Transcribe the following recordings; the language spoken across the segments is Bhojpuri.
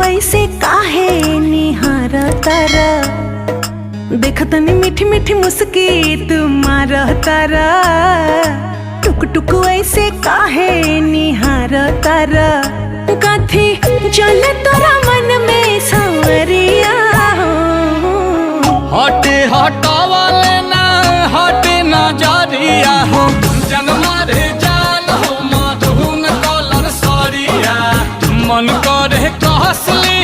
ऐसे काहे निहार तारा, देखतनी मीठी मीठी मुस्की तुम्हार तारा। टुक टुक ऐसे काहे निहार तारा, कथी चले तोरा मन में सांवरिया। हटे हटावाले ना हटे नजरिया हो, जनमा रे जान हो मधुन कलर सरिया। मन करे कहसली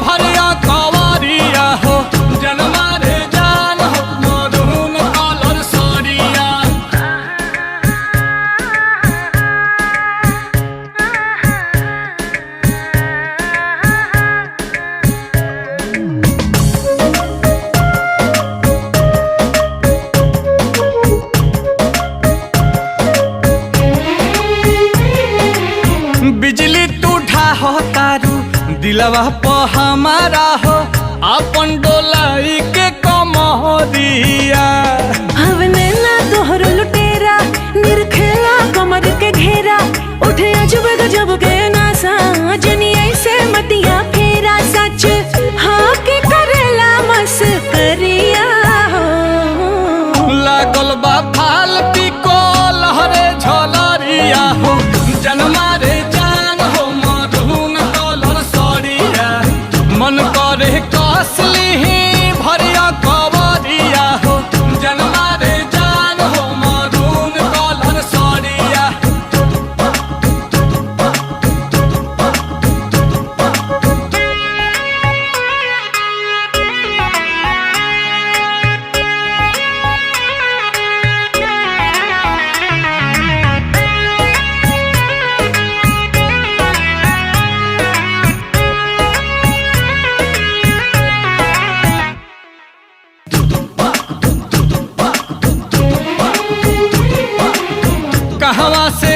भरिया कवरिया हो, जनमा रे जान हो मधुन कलर सरिया। बिजली तू ढाहो तारू दिलवा प हमारा हो, अपन डोलाई के कमरिया। हवने ना तोहर लुटेरा, निरखेला कमर के घेरा। उठ